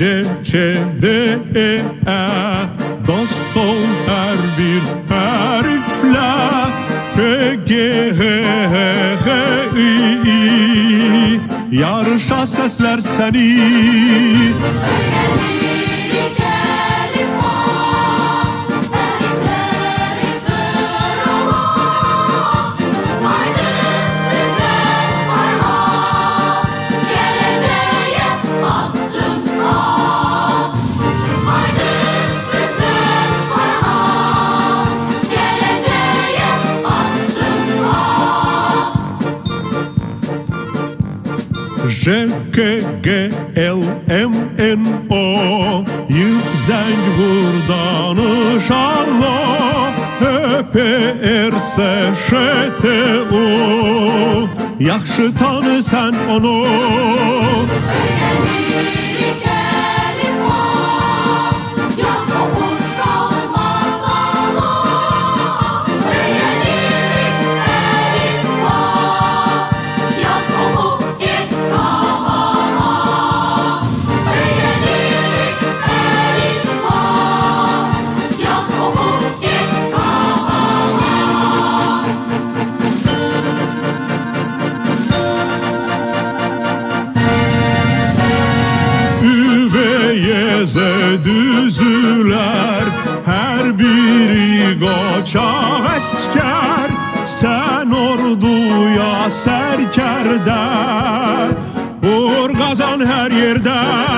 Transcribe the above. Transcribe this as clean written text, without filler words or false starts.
C, dost ol her bir harfle. F, G, I, yarışa sesler seni. J, K, G, L, M, N, O, yık zeng vur danışanla. P, R, S, Ş, T, O, yaxşı tanı sen onu. Z düzüler, her biri qoçaq əskər. Sən orduya sərkərdə, uğur qazan hər yerdə.